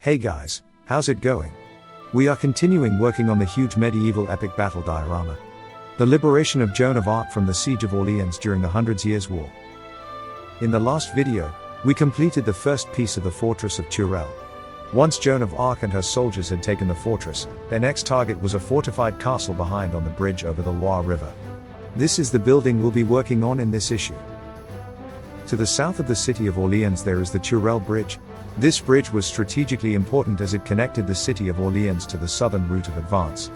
Hey guys, how's it going? We are continuing working on the huge medieval epic battle diorama. The liberation of Joan of Arc from the Siege of Orleans during the Hundred Years' War. In the last video, we completed the first piece of the fortress of Turel. Once Joan of Arc and her soldiers had taken the fortress, their next target was a fortified castle behind on the bridge over the Loire River. This is the building we'll be working on in this issue. To the south of the city of Orleans there is the Turel Bridge. This bridge was strategically important as it connected the city of Orleans to the southern route of advance.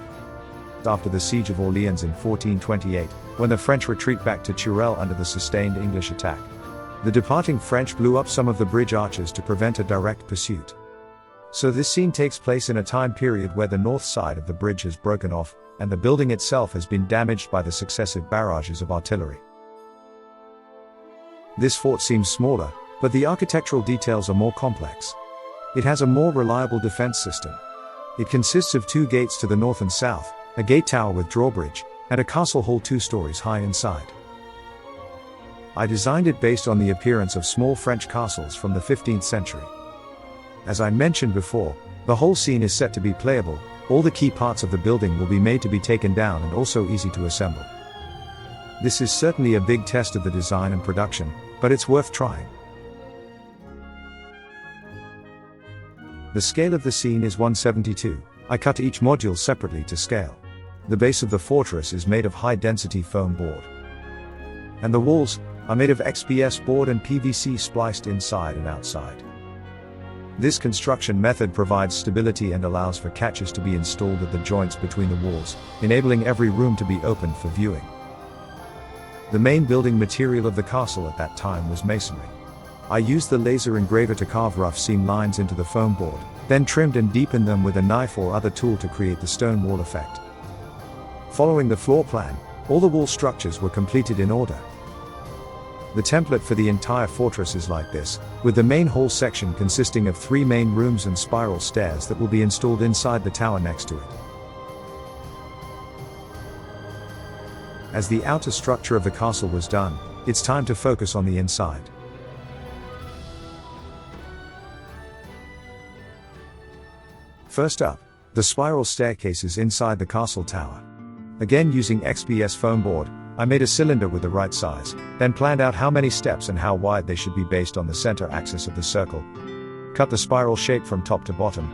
After the siege of Orleans in 1428, when the French retreat back to Turel under the sustained English attack, the departing French blew up some of the bridge arches to prevent a direct pursuit. So this scene takes place in a time period where the north side of the bridge has broken off, and the building itself has been damaged by the successive barrages of artillery. This fort seems smaller, but the architectural details are more complex. It has a more reliable defense system. It consists of two gates to the north and south, a gate tower with drawbridge, and a castle hall 2 stories high inside. I designed it based on the appearance of small French castles from the 15th century. As I mentioned before, the whole scene is set to be playable. All the key parts of the building will be made to be taken down and also easy to assemble. This is certainly a big test of the design and production, but it's worth trying. The scale of the scene is 1/72. I cut each module separately to scale. The base of the fortress is made of high-density foam board. And the walls are made of XPS board and PVC spliced inside and outside. This construction method provides stability and allows for catches to be installed at the joints between the walls, enabling every room to be opened for viewing. The main building material of the castle at that time was masonry. I used the laser engraver to carve rough seam lines into the foam board, then trimmed and deepened them with a knife or other tool to create the stone wall effect. Following the floor plan, all the wall structures were completed in order. The template for the entire fortress is like this, with the main hall section consisting of 3 main rooms and spiral stairs that will be installed inside the tower next to it. As the outer structure of the castle was done, it's time to focus on the inside. First up, the spiral staircases inside the castle tower. Again using XPS foam board, I made a cylinder with the right size, then planned out how many steps and how wide they should be based on the center axis of the circle. Cut the spiral shape from top to bottom,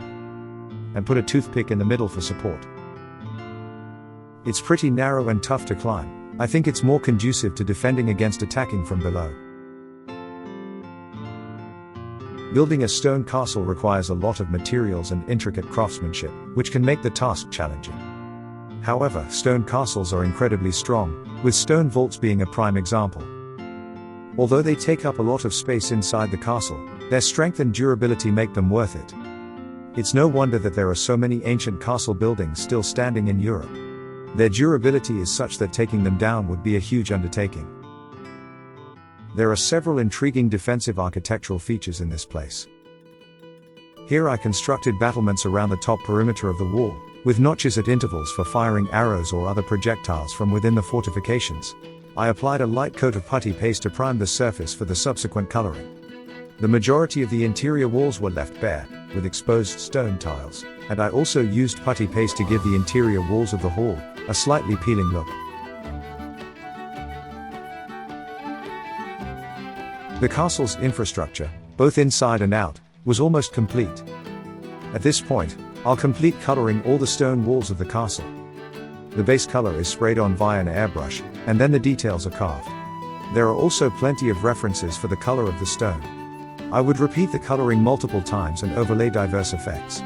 and put a toothpick in the middle for support. It's pretty narrow and tough to climb. I think it's more conducive to defending against attacking from below. Building a stone castle requires a lot of materials and intricate craftsmanship, which can make the task challenging. However, stone castles are incredibly strong, with stone vaults being a prime example. Although they take up a lot of space inside the castle, their strength and durability make them worth it. It's no wonder that there are so many ancient castle buildings still standing in Europe. Their durability is such that taking them down would be a huge undertaking. There are several intriguing defensive architectural features in this place. Here I constructed battlements around the top perimeter of the wall, with notches at intervals for firing arrows or other projectiles from within the fortifications. I applied a light coat of putty paste to prime the surface for the subsequent coloring. The majority of the interior walls were left bare, with exposed stone tiles, and I also used putty paste to give the interior walls of the hall a slightly peeling look. The castle's infrastructure, both inside and out, was almost complete. At this point, I'll complete coloring all the stone walls of the castle. The base color is sprayed on via an airbrush, and then the details are carved. There are also plenty of references for the color of the stone. I would repeat the coloring multiple times and overlay diverse effects.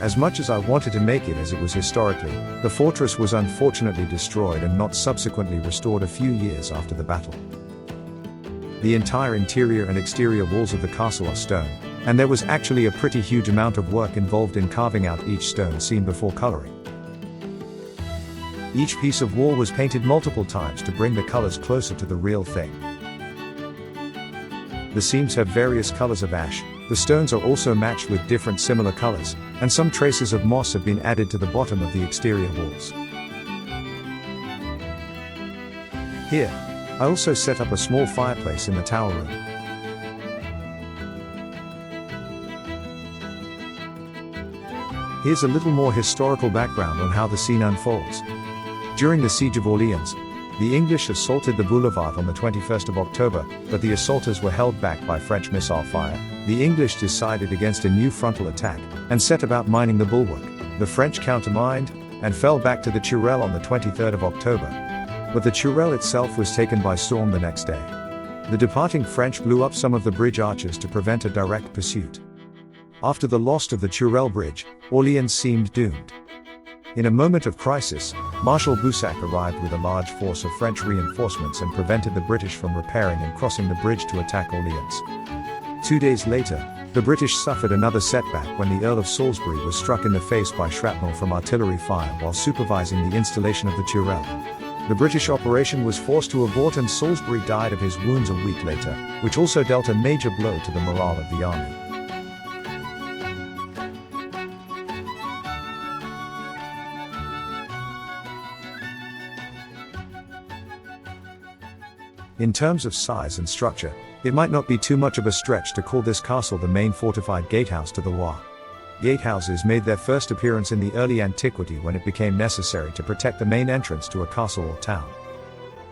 As much as I wanted to make it as it was historically, the fortress was unfortunately destroyed and not subsequently restored a few years after the battle. The entire interior and exterior walls of the castle are stone, and there was actually a pretty huge amount of work involved in carving out each stone seen before coloring. Each piece of wall was painted multiple times to bring the colors closer to the real thing. The seams have various colors of ash, the stones are also matched with different similar colors, and some traces of moss have been added to the bottom of the exterior walls. Here, I also set up a small fireplace in the tower room. Here's a little more historical background on how the scene unfolds. During the Siege of Orleans, the English assaulted the boulevard on the 21st of October, but the assaulters were held back by French missile fire. The English decided against a new frontal attack, and set about mining the bulwark. The French countermined, and fell back to the Tourelle on the 23rd of October. But the Tourelle itself was taken by storm the next day. The departing French blew up some of the bridge arches to prevent a direct pursuit. After the loss of the Tourelle bridge, Orleans seemed doomed. In a moment of crisis, Marshal Boussac arrived with a large force of French reinforcements and prevented the British from repairing and crossing the bridge to attack Orleans. 2 days later, the British suffered another setback when the Earl of Salisbury was struck in the face by shrapnel from artillery fire while supervising the installation of the Tourelle. The British operation was forced to abort and Salisbury died of his wounds a week later, which also dealt a major blow to the morale of the army. In terms of size and structure, it might not be too much of a stretch to call this castle the main fortified gatehouse to the Loire. Gatehouses made their first appearance in the early antiquity when it became necessary to protect the main entrance to a castle or town.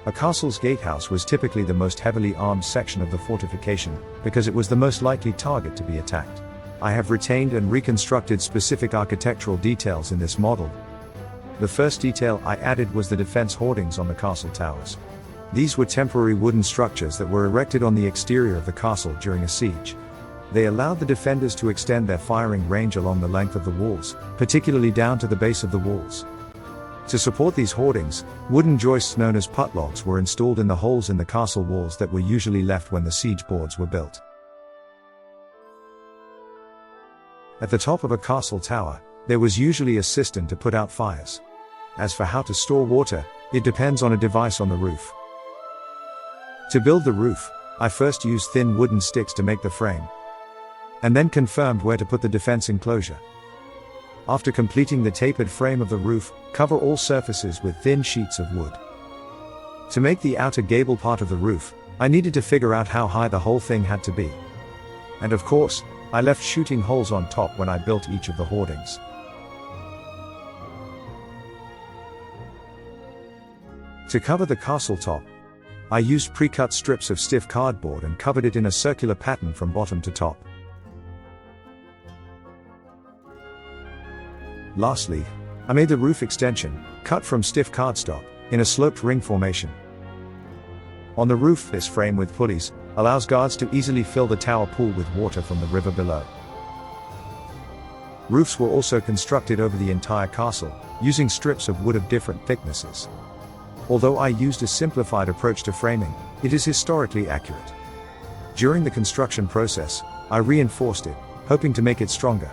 A castle's gatehouse was typically the most heavily armed section of the fortification, because it was the most likely target to be attacked. I have retained and reconstructed specific architectural details in this model. The first detail I added was the defense hoardings on the castle towers. These were temporary wooden structures that were erected on the exterior of the castle during a siege. They allowed the defenders to extend their firing range along the length of the walls, particularly down to the base of the walls. To support these hoardings, wooden joists known as putlogs were installed in the holes in the castle walls that were usually left when the siege boards were built. At the top of a castle tower, there was usually a cistern to put out fires. As for how to store water, it depends on a device on the roof. To build the roof, I first used thin wooden sticks to make the frame, and then confirmed where to put the defense enclosure. After completing the tapered frame of the roof, cover all surfaces with thin sheets of wood. To make the outer gable part of the roof, I needed to figure out how high the whole thing had to be. And of course, I left shooting holes on top when I built each of the hoardings. To cover the castle top, I used pre-cut strips of stiff cardboard and covered it in a circular pattern from bottom to top. Lastly, I made the roof extension, cut from stiff cardstock, in a sloped ring formation. On the roof, this frame with pulleys allows guards to easily fill the tower pool with water from the river below. Roofs were also constructed over the entire castle, using strips of wood of different thicknesses. Although I used a simplified approach to framing, it is historically accurate. During the construction process, I reinforced it, hoping to make it stronger.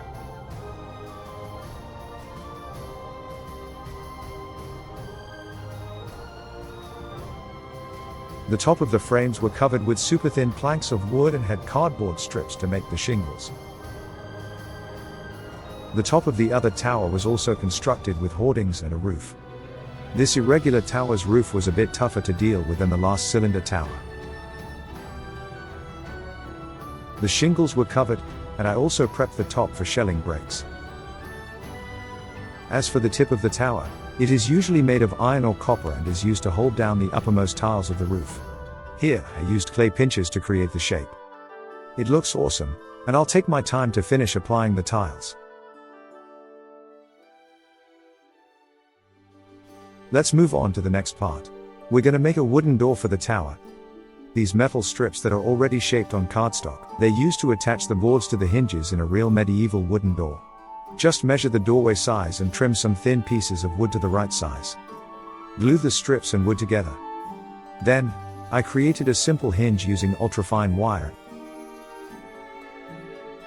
The top of the frames were covered with super thin planks of wood and had cardboard strips to make the shingles. The top of the other tower was also constructed with hoardings and a roof. This irregular tower's roof was a bit tougher to deal with than the last cylinder tower. The shingles were covered, and I also prepped the top for shelling breaks. As for the tip of the tower, it is usually made of iron or copper and is used to hold down the uppermost tiles of the roof. Here, I used clay pinchers to create the shape. It looks awesome, and I'll take my time to finish applying the tiles. Let's move on to the next part. We're gonna make a wooden door for the tower. These metal strips that are already shaped on cardstock, they're used to attach the boards to the hinges in a real medieval wooden door. Just measure the doorway size and trim some thin pieces of wood to the right size. Glue the strips and wood together. Then, I created a simple hinge using ultrafine wire.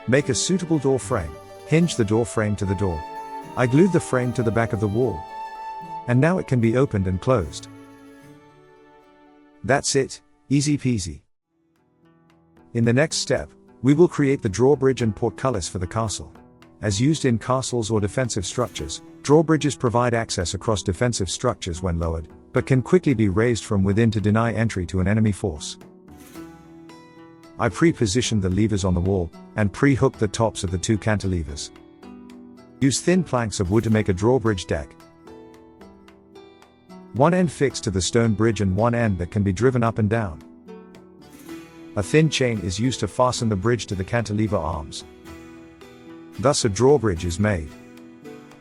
Make a suitable door frame. Hinge the door frame to the door. I glued the frame to the back of the wall. And now it can be opened and closed. That's it, easy peasy. In the next step, we will create the drawbridge and portcullis for the castle. As used in castles or defensive structures, drawbridges provide access across defensive structures when lowered, but can quickly be raised from within to deny entry to an enemy force. I pre-positioned the levers on the wall, and pre-hooked the tops of the two cantilevers. Use thin planks of wood to make a drawbridge deck. One end fixed to the stone bridge and one end that can be driven up and down. A thin chain is used to fasten the bridge to the cantilever arms. Thus a drawbridge is made.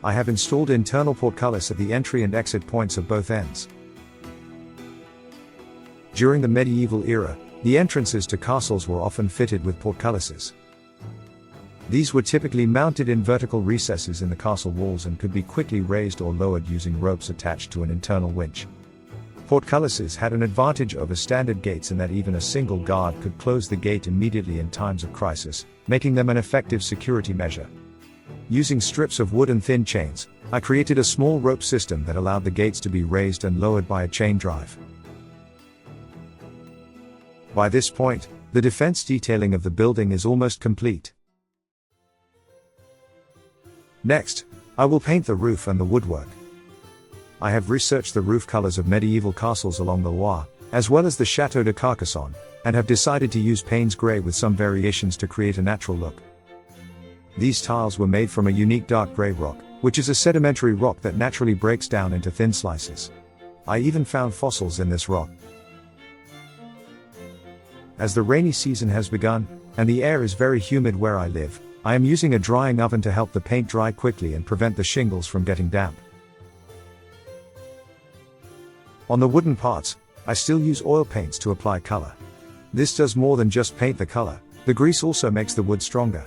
I have installed internal portcullis at the entry and exit points of both ends. During the medieval era, the entrances to castles were often fitted with portcullises. These were typically mounted in vertical recesses in the castle walls and could be quickly raised or lowered using ropes attached to an internal winch. Portcullises had an advantage over standard gates in that even a single guard could close the gate immediately in times of crisis, making them an effective security measure. Using strips of wood and thin chains, I created a small rope system that allowed the gates to be raised and lowered by a chain drive. By this point, the defense detailing of the building is almost complete. Next, I will paint the roof and the woodwork. I have researched the roof colors of medieval castles along the Loire, as well as the Château de Carcassonne, and have decided to use Payne's Grey with some variations to create a natural look. These tiles were made from a unique dark grey rock, which is a sedimentary rock that naturally breaks down into thin slices. I even found fossils in this rock. As the rainy season has begun, and the air is very humid where I live, I am using a drying oven to help the paint dry quickly and prevent the shingles from getting damp. On the wooden parts, I still use oil paints to apply color. This does more than just paint the color, the grease also makes the wood stronger.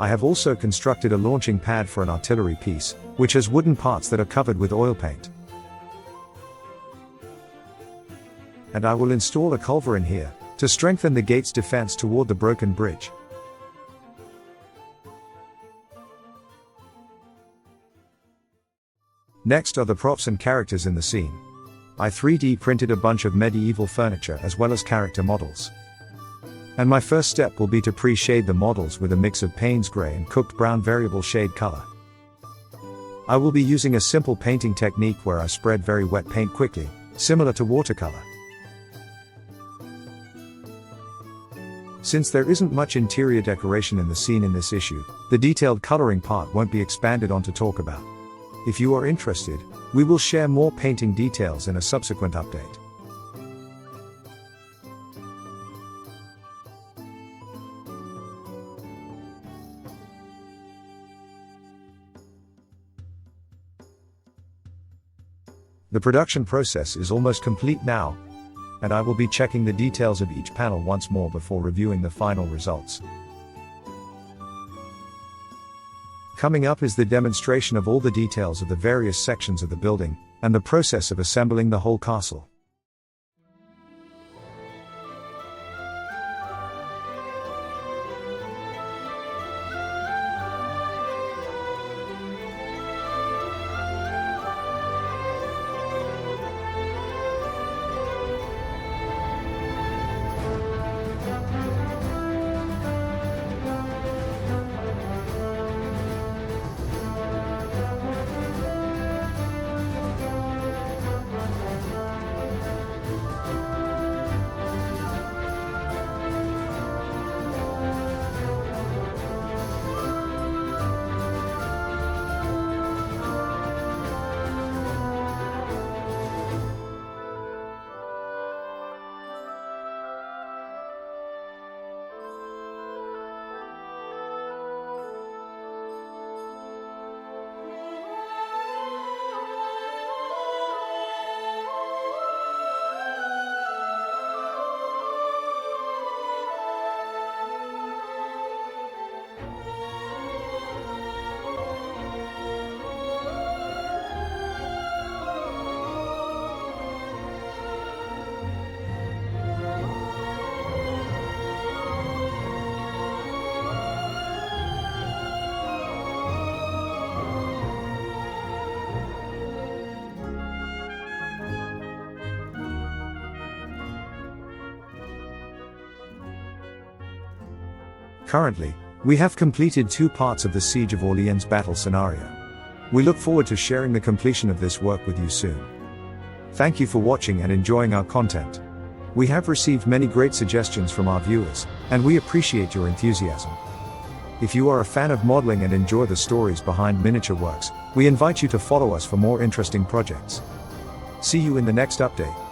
I have also constructed a launching pad for an artillery piece, which has wooden parts that are covered with oil paint. And I will install a culverin here, to strengthen the gate's defense toward the broken bridge. Next are the props and characters in the scene. I 3D printed a bunch of medieval furniture as well as character models. And my first step will be to pre-shade the models with a mix of Payne's Grey and cooked brown variable shade color. I will be using a simple painting technique where I spread very wet paint quickly, similar to watercolor. Since there isn't much interior decoration in the scene in this issue, the detailed coloring part won't be expanded on to talk about. If you are interested, we will share more painting details in a subsequent update. The production process is almost complete now, and I will be checking the details of each panel once more before reviewing the final results. Coming up is the demonstration of all the details of the various sections of the building, and the process of assembling the whole castle. Currently, we have completed 2 parts of the Siege of Orleans battle scenario. We look forward to sharing the completion of this work with you soon. Thank you for watching and enjoying our content. We have received many great suggestions from our viewers, and we appreciate your enthusiasm. If you are a fan of modeling and enjoy the stories behind miniature works, we invite you to follow us for more interesting projects. See you in the next update.